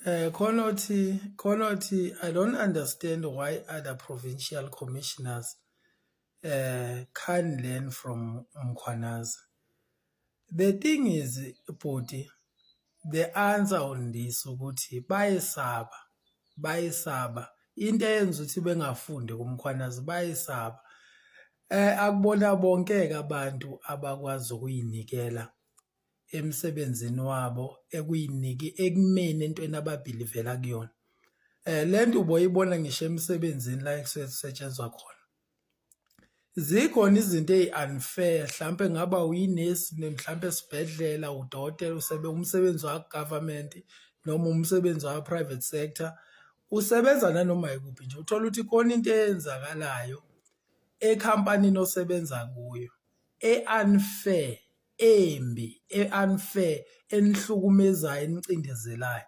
Konothi, I don't understand why other provincial commissioners can't learn from Mkhwanazi. The thing is, Bhuti, the answer on this ukuthi bayesaba into eyenza ukuthi bengafundi kuMkhwanazi bayesaba. Akubona bonke abantu abakwazi ukuyinikela emsebenzini wabo ekumeni entweni ababhilivela kuyona. Lento uboyibona ngisho emsebenzini la ekusetshenzwa khona. Zikhona izinto ezi-unfair, mhlampe ngaba uyinesi mhlampe esibhedlela, udokotela, umsebenzi wa-government noma umsebenzi wa-private sector, usebenza nanoma yikuphi nje. Uthola ukuthi khona into eyenzakalayo ekhampanini osebenza kuyo e-unfair, embi, e-unfair, enihlukumezayo, enicindezelayo.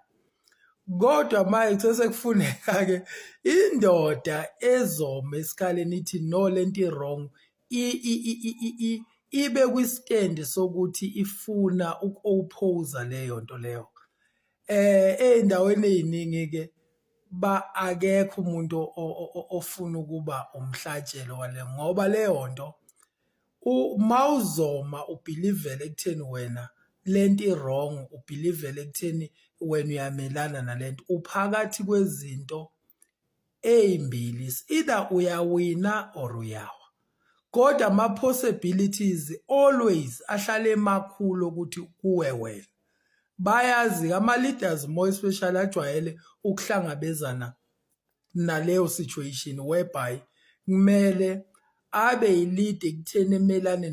Kodwa manje sekufuneka-ke indoda ezoma esikhaleni ithi no, lento i-wrong, ibe kwistendi sokuthi ifuna uku-oppose leyo nto leyo. Ey'ndaweni ey'ningi-ke akekho umuntu ofuna ukuba umhlatshelo wale, ngoba leyo nto mawuzoma ubhilivele ekutheni wena lento i-wrong, ubhilivele ekutheni wena uyamelana nalento, uphakathi kwezinto ey'mbili, either uyawina or uyawa. Kodwa ama-possibilities always ahlale emakhulu ukuthi kuwe wena. Bayazi ama-leaders more especially ajwayele ukuhlangabezana naleyo situation whereby kumele abe yi-lead ekutheni emelane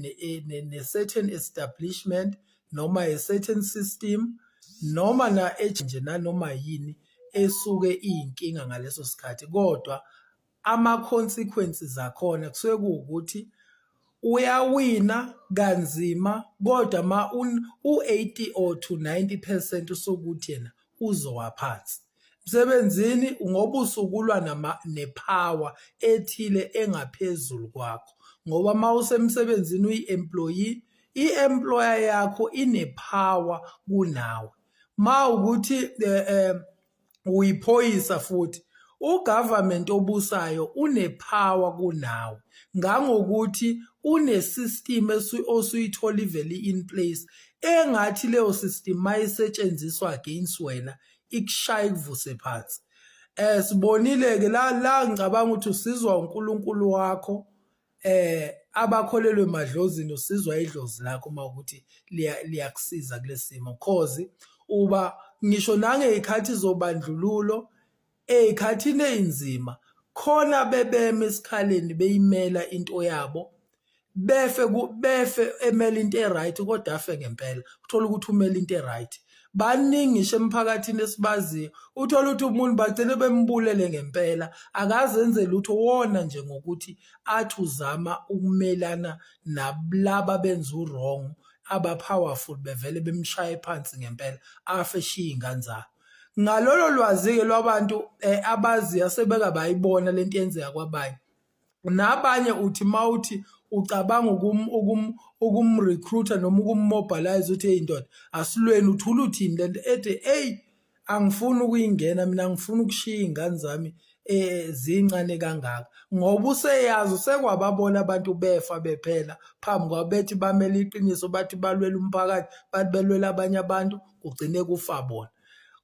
ne-certain establishment noma a-certain system noma nje nanoma yini esuke iyinkinga ngaleso sikhathi. Kodwa ama-consequences akhona kusuke kuwukuthi uyawina kanzima, kodwa u-80 or to 90% usukuthi yena uzowaphansi. Msebenzini ngoba usukulwa nepower ethile engaphezulu kwakho, ngoba uma usemsebenzini uyi-employee, i-employer yakho inepower kunawe. Ma ukuthi uyiphoyisa futhi, ugovernment obusayo unepower kunawe, ngangokuthi une-system osuyithola ivele in place engathi leyo system mayisetshenziswa against wena ikushaya ikuvuse phansi. Sibonile-ke la ngicabanga ukuthi usizwa uNkulunkulu wakho, abakholelwe emadlozini usizwa idlozi lakho uma ukuthi liyakusiza kule simo, cause uba ngisho nangey'khathi zobandlululo, ey'khathini ey'nzima khona bebema esikhaleni beyimela into yabo, befe emela into e-right kodwa afe ngempela. Uthola ukuthi umela into e-right. Baningi ngisho emphakathini esibaziyo, uthola ukuthi umuntu bagcine bembulele ngempela, akazenze lutho wona nje ngokuthi athi uzama ukumelana nalaba benza u-wrong, aba-powerful, bevele bemshaye phansi ngempela, afe eshiye ingane zabo. Ngalolo lwazi-ke lwabantu abaziyo asebeka bayibona lento yenzeka kwabanye. Nabanye uthi mawuthi ucabanga ukumrecruiter noma ukummobilize uthi hey ndoda asilweni, uthula uthini lento ethi hey angifuni ukuyingena mina, ngifuna ukushiya ingane zami zincane kangaka, ngoba useyazi usekwababona abantu befa bephela phambi kwabo bethi bamele iqiniso, bathi balwela umphakathi, bathi belwela abanye abantu, kugcine kufa bona.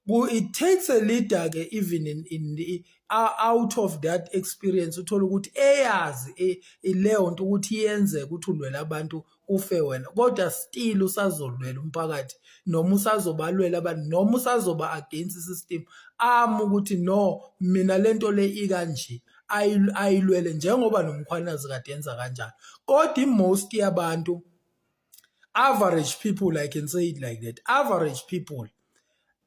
It takes a leader-ke even in the out of that experience uthola ukuthi eyazi leyo nto ukuthi iyenzeka ukuthi ulwela abantu ufe wena, kodwa still usazolwela umphakathi noma usazobalwela abantu noma usazoba against i-system, ukuthi no, mina lento le ikanje ayilwele njengoba noMkhwanazi kade yenza kanjalo. Kodwa most yabantu, average people, I can say it like that, average people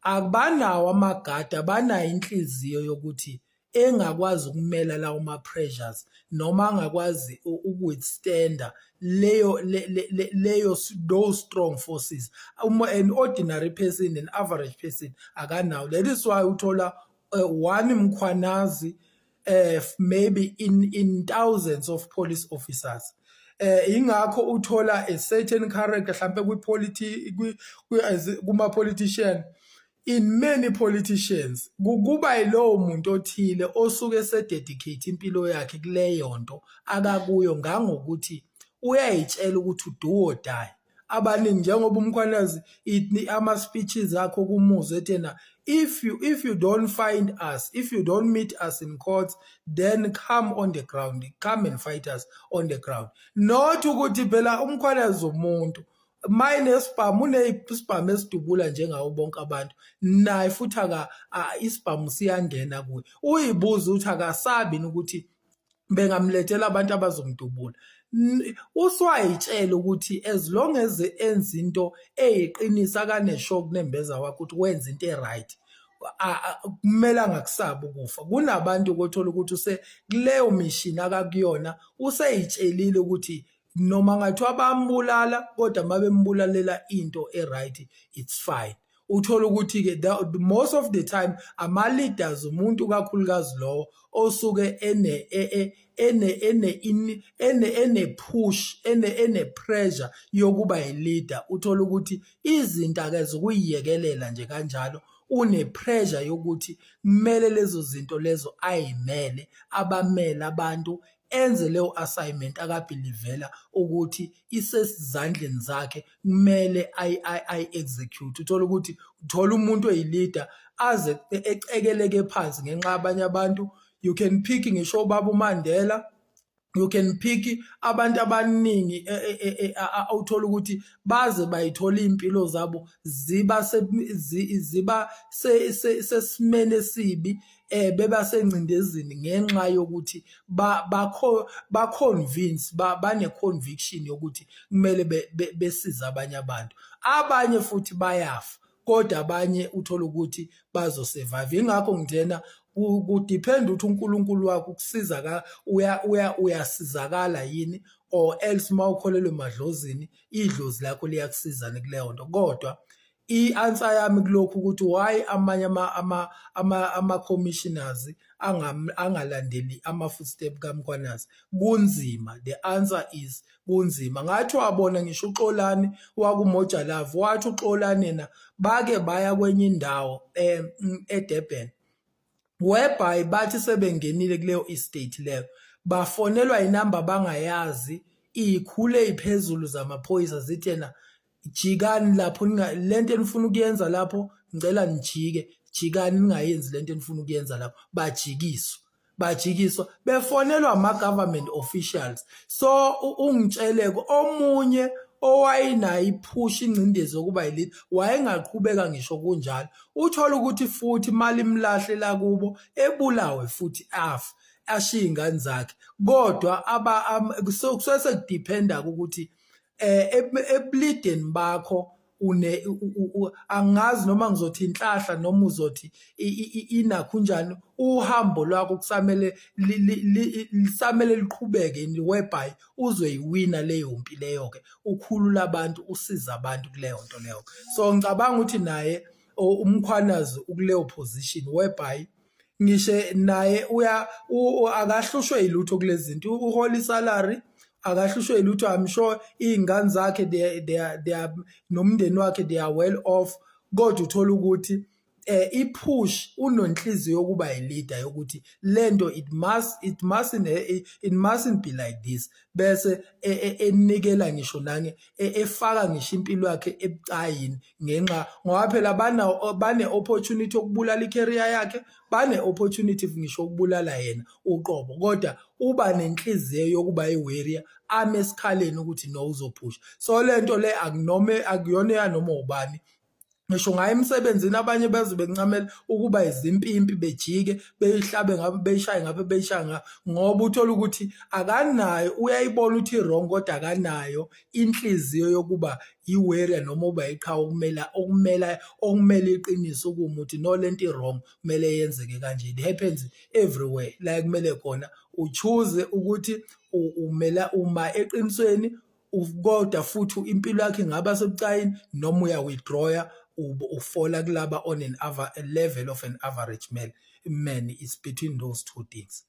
akubanawo amagada, banayo inhliziyo yokuthi engakwazi ukumela lawo ma-pressures noma angakwazi uku-withstanda those strong forces. An ordinary person, an average person akanawo. That is why uthola one Mkhwanazi maybe in thousands of police officers. Ingakho uthola a certain character mhlambe kuma-politician in many politicians kuba yilowo muntu othile osuke sededicate impilo yakhe kuleyo nto akakuyo ngangokuthi uyayitshela ukuthi do or die. Abaningi njengoba umkhwanazi ama-speeches akho kumuzwe ethena if you don't find us, if you don't meet us in court, then come on the ground, come and fight us on the ground. Not ukuthi phela umkhwanazi umuntu spam une-spam esidubula njengawo bonke abantu naye futhi ispam siyangena kuye uyibuza ukuthi akasabi ukuthi bengamlethela abantu abazomdubula. Uswayitshela ukuthi as long as enza into eyiqinisa akaneshock kunembeza wakhe ukuthi wenza into eright kumele angakusabi ukufa. Kunabantu ukuthola ukuthi kuleyo mishini akakuyona useyitshelile ukuthi noma ngathiwa bambulala kodwa mabembulalela into eright it's fine. Uthola ukuthi-ke most of the time ama-leaders umuntu kakhulukazi lowo osuke ene-push ene-pressure yokuba yi-leader. Uthola ukuthi izinto akezokuyiyekelela nje kanjalo, une-pressure yokuthi kumele lezo zinto lezo ayimele, abamele abantu, enze leyo assignment akabhilivela ukuthi isesizandleni zakhe kumele ayi-execute. Uthola umuntu oyi-leader aze ecekeleke phansi ngenxa abanye abantu. You can pick ngisho ubaba uMandela, you can pick abantu abaningi awuthola ukuthi baze bayithola impilo zabo ziba sesimene sibi beba sengcindezini ngenxa yokuthi ba convince bane conviction yokuthi kumele besiza abanye abantu. Abanye futhi bayafa kodwa abanye uthola ukuthi bazo survive. Ingakho ngithena kudepend ukuthi uNkulunkulu wakho ukusiza uyasizakala yini, or else mawukholelwe emadlozini idlozi lakho liyakusiza kuleyo nto. Kodwa i-answer yami kulokhu ukuthi why amanye ama-commissioners angalandeli ama-footstep kaMkhwanazi kunzima. The answer is kunzima. Ngathi wabona ngisho uXolani wakuMoja Love, wathi uXolani yena bake baya kwenye indawo eDurban whereby bathi sebengenile kuleyo estate leyo bafonelwa inamba bangayazi, ikhule iphezulu zamaphoyisa zithi yena jikani lapho, lento enifuna ukuyenza lapho ngicela nijike, jikani ningayenzi lento enifuna ukuyenza lapho. Bajikiswa befonelwa ama-government officials. So ungitsheleke omunye owayinayo ipush ingcindezi yokuba yi-leader wayengaqhubeka ngisho kunjalo. Uthola ukuthi futhi mali imlahle la kubo ebulawe futhi ashiye ingane zakhe. Kodwa kusuke sekudependa ukuthi ebulideni bakho angazi noma ngizothi inhlahla noma uzothi inakhunjani, uhambo lwakho kusamele liqhubeke whereby uzoyiwina leyo mpi leyo-ke, ukhulula abantu, usiza abantu kuleyo nto leyo. So ngicabanga ukuthi naye uMkhwanazi ukuleyo position whereby ngishe naye akahlushwe yilutho kulezi zinto, uhola isalary akahlushwe yilutho. I'm sure iy'ngane zakhe they are nomndeni wakhe they are well off. Kodwa uthola ukuthi ipush unonhliziyo yokuba yi-leader yokuthi lento it mustn't be like this, bese enikela ngisho nange efaka ngisho impilo yakhe ebucayini ngenxa ngoba phela bane-opportunity yokubulala i-career yakhe, bane-opportunity ngisho ukubulala yena uqobo, kodwa uba nenhliziyo yokuba yi-warrior, ame esikhaleni ukuthi no uzophusha. So lento le akuyona yanoma ubani. Ngisho ngaye emsebenzini abanye beze bencamela ukuba izimpimpi bejike beyihlabe ngabe beyishaye ngabe beyishaya ngabe, ngoba uthola ukuthi akanayo, uyayibona ukuthi wrong kodwa akanayo inhliziyo yokuba yi-warrior noma uba iqhawe okumele iqiniso ukuthi no lento wrong kumele yenzeke kanje. It happens everywhere la kumele khona uchoose ukuthi uma eqinisweni, kodwa futhi impilo yakhe ingaba sebucayini noma uya-withdraw ufola kulaba on a level of an average man. It's between those two things.